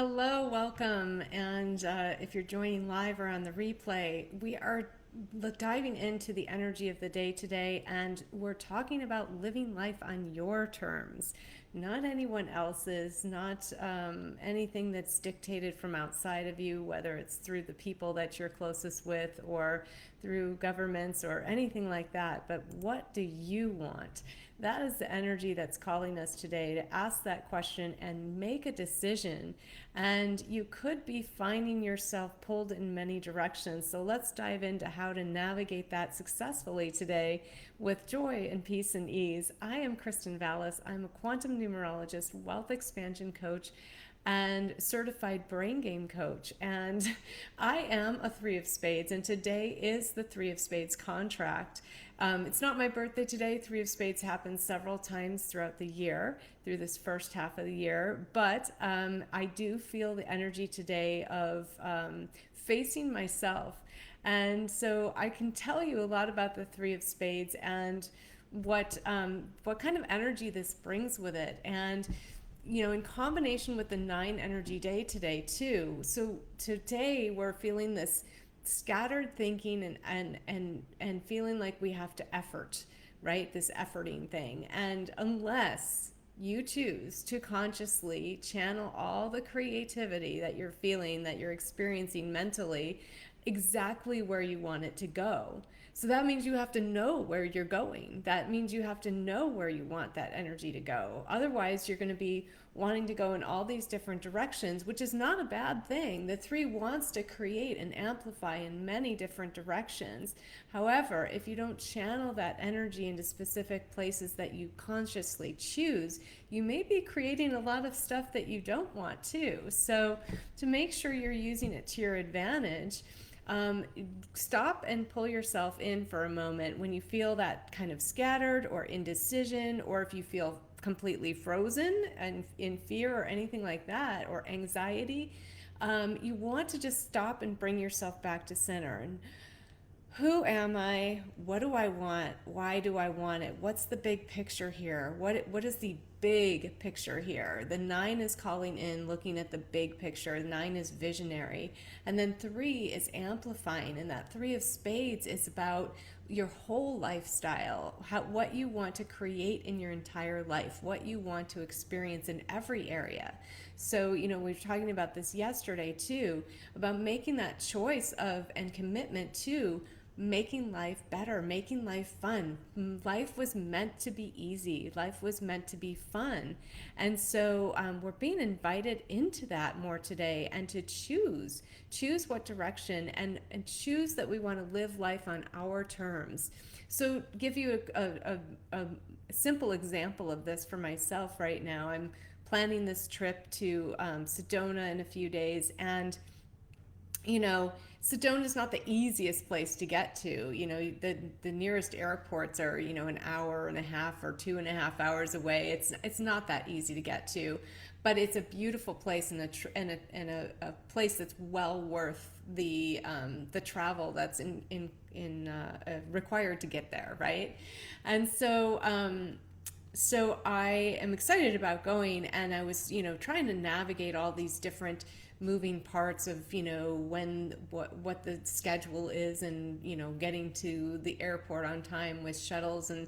Hello, welcome. And if you're joining live or on the replay, we are diving into the energy of the day today, and we're talking about living life on your terms, not anyone else's, not anything that's dictated from outside of you, whether it's through the people that you're closest with or through governments or anything like that. But what do you want? That is the energy that's calling us today to ask that question and make a decision. And you could be finding yourself pulled in many directions. So let's dive into how to navigate that successfully today with joy and peace and ease. I am Kristen Vallis. I'm a quantum numerologist, wealth expansion coach, and certified brain game coach. And I am a Three of Spades, and today is the Three of Spades contract. It's not my birthday today. Three of Spades happens several times throughout the year, through this first half of the year. But I do feel the energy today of facing myself. And so I can tell you a lot about the Three of Spades and what kind of energy this brings with it. And in combination with the nine energy day today too. So today we're feeling this scattered thinking and feeling like we have to effort, right? This efforting thing. And unless you choose to consciously channel all the creativity that you're feeling, that you're experiencing mentally, exactly where you want it to go. So that means you have to know where you're going. That means you have to know where you want that energy to go. Otherwise, you're going to be wanting to go in all these different directions, which is not a bad thing. The three wants to create and amplify in many different directions. However, if you don't channel that energy into specific places that you consciously choose, you may be creating a lot of stuff that you don't want to. So to make sure you're using it to your advantage, stop and pull yourself in for a moment when you feel that kind of scattered or indecision, or if you feel completely frozen and in fear or anything like that, or anxiety. You want to just stop and bring yourself back to center. And who am I? What do I want? Why do I want it? What's the big picture here? What is the big picture here? The nine is calling in, looking at the big picture. The nine is visionary. And then three is amplifying. And that three of spades is about your whole lifestyle, what you want to create in your entire life, what you want to experience in every area. So, we were talking about this yesterday too, about making that choice of and commitment to making life better, making life fun. Life was meant to be easy. Life was meant to be fun. And so we're being invited into that more today, and to choose what direction, and choose that we want to live life on our terms. So give you a simple example of this for myself right now. I'm planning this trip to Sedona in a few days, and Sedona is not the easiest place to get to. The nearest airports are, an hour and a half or 2.5 hours away. It's not that easy to get to, but it's a beautiful place, and a place that's well worth the travel that's required to get there, right? And so I am excited about going, and I was, trying to navigate all these different moving parts of, what the schedule is, and, getting to the airport on time with shuttles, and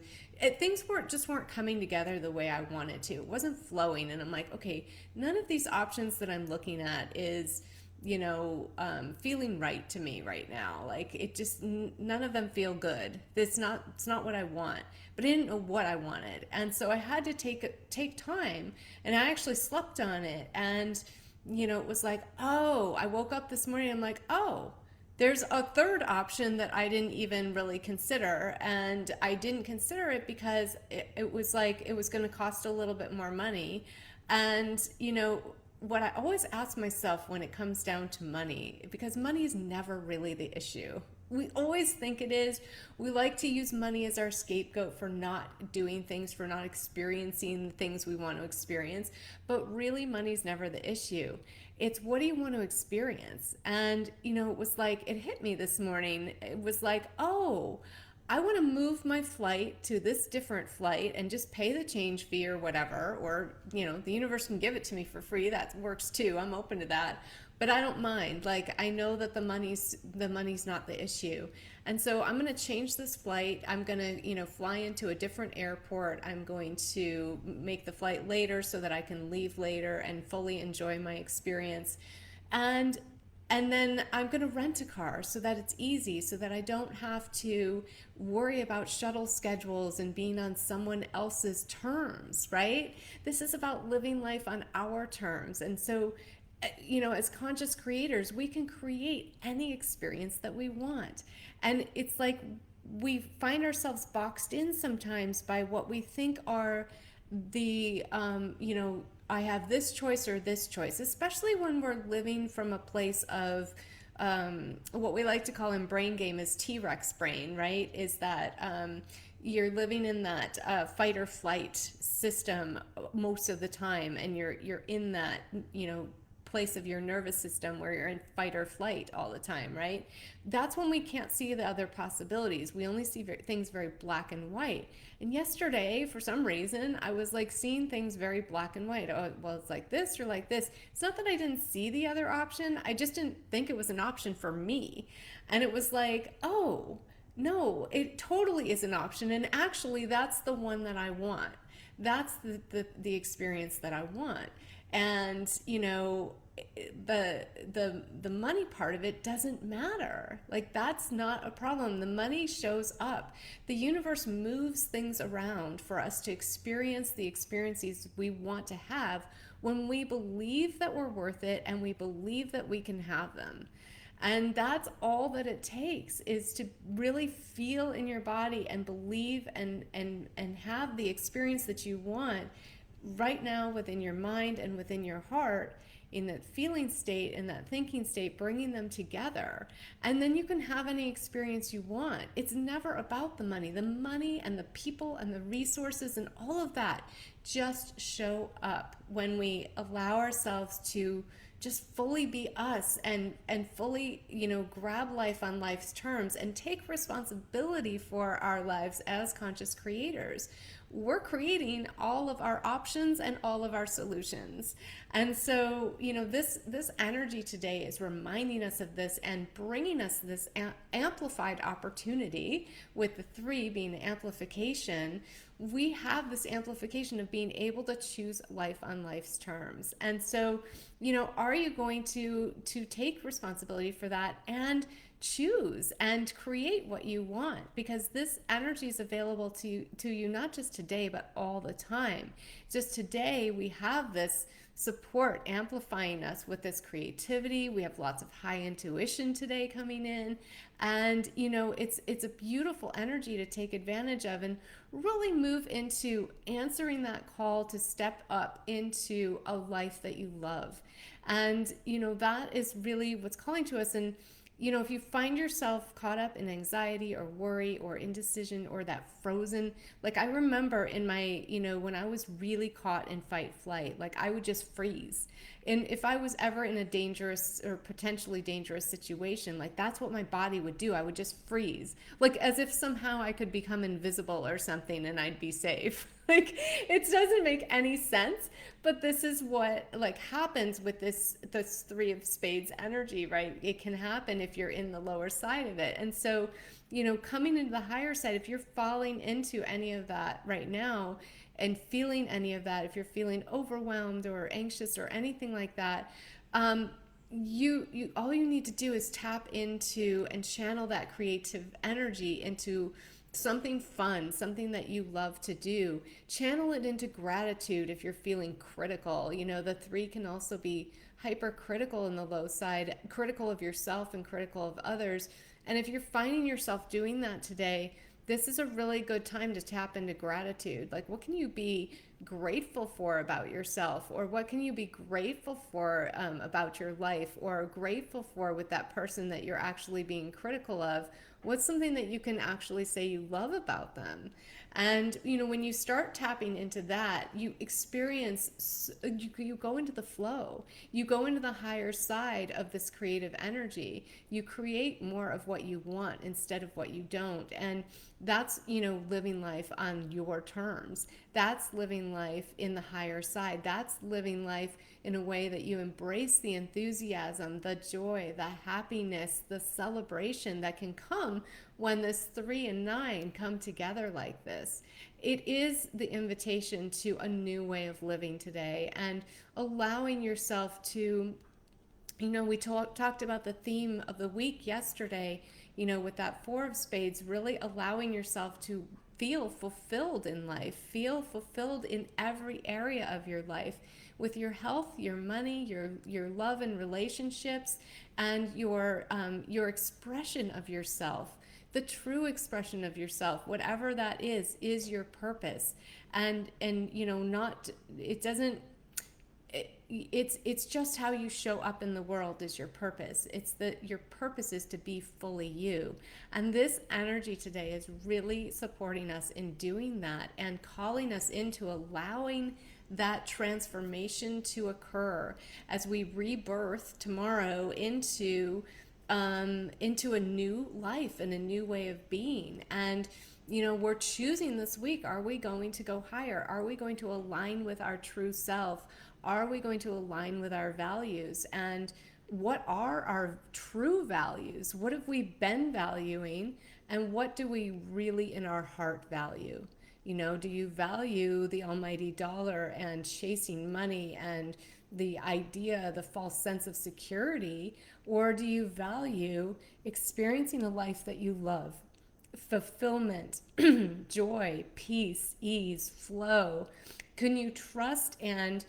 things weren't coming together the way I wanted to. It wasn't flowing, and I'm like, okay, none of these options that I'm looking at is feeling right to me right now. Like, it just, none of them feel good. It's not what I want, but I didn't know what I wanted. And so I had to take time, and I actually slept on it. And, it was like, oh, I woke up this morning, I'm like, oh, there's a third option that I didn't even really consider. And I didn't consider it because it was like, it was going to cost a little bit more money. And, what I always ask myself when it comes down to money, because money is never really the issue. We always think it is. We like to use money as our scapegoat for not doing things, for not experiencing the things we want to experience. But really, money's never the issue. It's, what do you want to experience? And, it was like, it hit me this morning. It was like, oh, I want to move my flight to this different flight and just pay the change fee or whatever, or, the universe can give it to me for free. That works too. I'm open to that. But I don't mind. Like, I know that the money's not the issue. And so I'm going to change this flight. I'm going to, fly into a different airport. I'm going to make the flight later so that I can leave later and fully enjoy my experience. And and then I'm going to rent a car so that it's easy, so that I don't have to worry about shuttle schedules and being on someone else's terms, right? This is about living life on our terms. And so, as conscious creators, we can create any experience that we want. And it's like we find ourselves boxed in sometimes by what we think are I have this choice or this choice, especially when we're living from a place of what we like to call in BrainGAME is T-Rex brain, right? Is that you're living in that fight or flight system most of the time, and you're in that, place of your nervous system where you're in fight or flight all the time, right? That's when we can't see the other possibilities. We only see things very black and white. And yesterday, for some reason, I was like seeing things very black and white. Oh, well, it's like this or like this. It's not that I didn't see the other option. I just didn't think it was an option for me. And it was like, oh, no, it totally is an option. And actually, that's the one that I want. That's the experience that I want. And the money part of it doesn't matter. Like, that's not a problem. The money shows up. The universe moves things around for us to experience the experiences we want to have when we believe that we're worth it and we believe that we can have them. And that's all that it takes, is to really feel in your body and believe and have the experience that you want right now within your mind and within your heart, in that feeling state and that thinking state, bringing them together. And then you can have any experience you want. It's never about the money. The money and the people and the resources and all of that just show up when we allow ourselves to just fully be us and fully, grab life on life's terms and take responsibility for our lives as conscious creators. We're creating all of our options and all of our solutions. And so, this energy today is reminding us of this and bringing us this amplified opportunity, with the 3 being amplification. We have this amplification of being able to choose life on life's terms. And so, are you going to take responsibility for that and choose and create what you want? Because this energy is available to you not just today, but all the time. Just today, we have this support amplifying us with this creativity. We have lots of high intuition today coming in, and it's a beautiful energy to take advantage of and really move into answering that call to step up into a life that you love. And that is really what's calling to us. And if you find yourself caught up in anxiety or worry or indecision or that frozen, like I remember in my, when I was really caught in fight flight, like I would just freeze. And if I was ever in a dangerous or potentially dangerous situation, like that's what my body would do. I would just freeze, like as if somehow I could become invisible or something and I'd be safe. Like, it doesn't make any sense, but this is what like happens with this 3 of spades energy, right? It can happen if you're in the lower side of it. And so, coming into the higher side, if you're falling into any of that right now and feeling any of that, if you're feeling overwhelmed or anxious or anything like that, you all you need to do is tap into and channel that creative energy into something fun, something that you love to do. Channel it into gratitude if you're feeling critical. The 3 can also be hypercritical in the low side, critical of yourself and critical of others. And if you're finding yourself doing that today, this is a really good time to tap into gratitude. Like, what can you be grateful for about yourself, or what can you be grateful for about your life, or grateful for with that person that you're actually being critical of. What's something that you can actually say you love about them? And when you start tapping into that, you experience, you go into the flow, you go into the higher side of this creative energy. You create more of what you want instead of what you don't. And that's living life on your terms. That's living life in the higher side. That's living life in a way that you embrace the enthusiasm, the joy, the happiness, the celebration that can come when this 3 and 9 come together like this. It is the invitation to a new way of living today, and allowing yourself to, we talked about the theme of the week yesterday, with that 4 of Spades, really allowing yourself to feel fulfilled in life, feel fulfilled in every area of your life, with your health, your money, your love and relationships, and your expression of yourself. The true expression of yourself, whatever that is your purpose. And not, it doesn't, it's just how you show up in the world is your purpose. It's that your purpose is to be fully you. And this energy today is really supporting us in doing that, and calling us into allowing that transformation to occur as we rebirth tomorrow into a new life and a new way of being. And we're choosing this week, are we going to go higher? Are we going to align with our true self? Are we going to align with our values? And what are our true values? What have we been valuing? And what do we really in our heart value? Do you value the almighty dollar and chasing money and the idea, the false sense of security? Or do you value experiencing a life that you love? Fulfillment, joy, peace, ease, flow. Can you trust and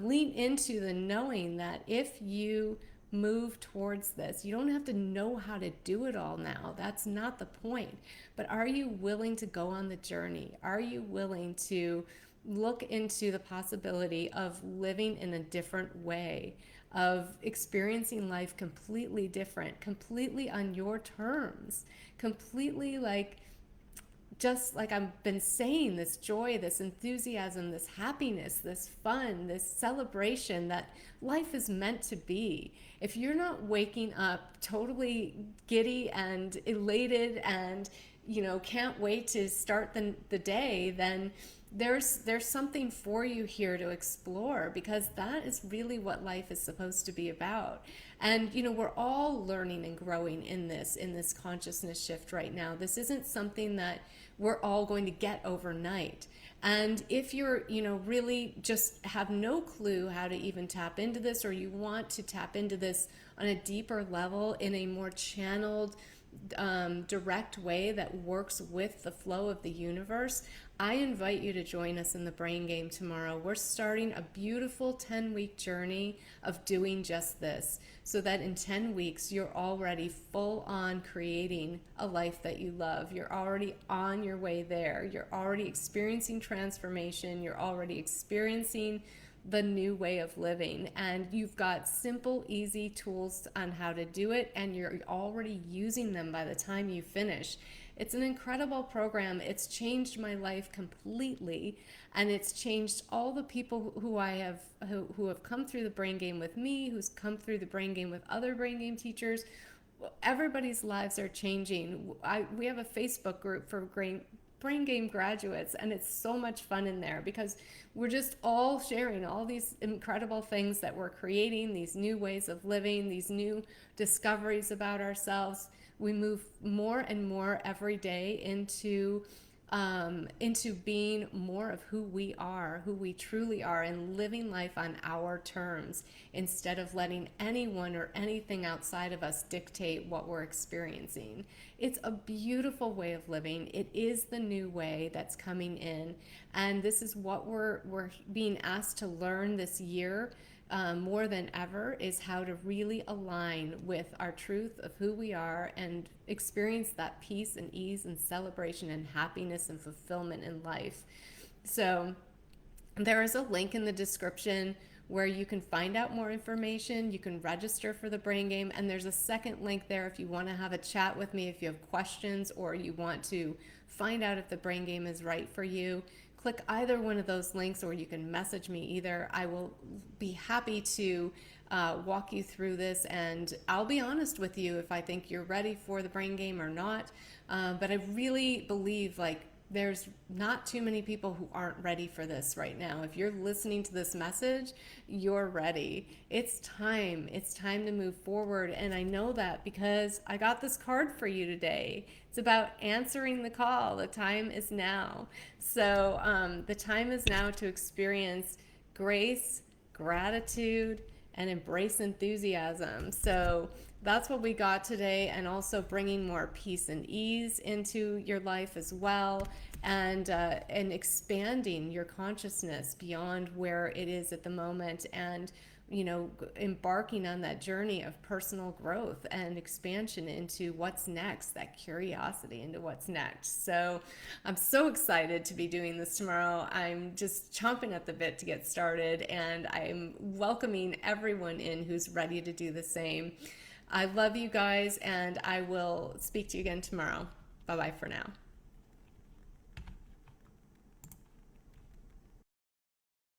lean into the knowing that if you move towards this, you don't have to know how to do it all now. That's not the point. But are you willing to go on the journey? Are you willing to look into the possibility of living in a different way, of experiencing life completely different, completely on your terms, completely just like I've been saying, this joy, this enthusiasm, this happiness, this fun, this celebration that life is meant to be. If you're not waking up totally giddy and elated and, can't wait to start the day, then there's something for you here to explore, because that is really what life is supposed to be about. And we're all learning and growing in this consciousness shift right now. This isn't something that we're all going to get overnight. And if you're really just have no clue how to even tap into this, or you want to tap into this on a deeper level in a more channeled, direct way that works with the flow of the universe, I invite you to join us in the Brain Game tomorrow. We're starting a beautiful 10-week journey of doing just this, so that in 10 weeks you're already full on creating a life that you love. You're already on your way there. You're already experiencing transformation. You're already experiencing the new way of living, and you've got simple, easy tools on how to do it, and you're already using them by the time you finish. It's an incredible program. It's changed my life completely, and it's changed all the people who have come through the Brain Game with me, who's come through the Brain Game with other Brain Game teachers. Everybody's lives are changing. We have a Facebook group for Brain Game graduates, and it's so much fun in there because we're just all sharing all these incredible things that we're creating, these new ways of living, these new discoveries about ourselves. We move more and more every day into being more of who we are, who we truly are, and living life on our terms instead of letting anyone or anything outside of us dictate what we're experiencing. It's a beautiful way of living. It is the new way that's coming in, and this is what we're being asked to learn this year. More than ever, is how to really align with our truth of who we are and experience that peace and ease and celebration and happiness and fulfillment in life. So There is a link in the description where you can find out more information. You can register for the brain game. And there's a second link there if you want to have a chat with me, if you have questions or you want to find out if the brain game is right for you. Click either one of those links, or you can message me either. I will be happy to walk you through this, and I'll be honest with you if I think you're ready for the brain game or not. But I really believe, like, there's not too many people who aren't ready for this right now. If you're listening to this message, you're ready. It's time. It's time to move forward. And I know that because I got this card for you today. It's about answering the call. The time is now. So the time is now to experience grace, gratitude, and embrace enthusiasm. So that's what we got today, and also bringing more peace and ease into your life as well, and expanding your consciousness beyond where it is at the moment, and embarking on that journey of personal growth and expansion into what's next, that curiosity into what's next. So I'm so excited to be doing this tomorrow. I'm just chomping at the bit to get started, and I'm welcoming everyone in who's ready to do the same. I love you guys, and I will speak to you again tomorrow. Bye-bye for now.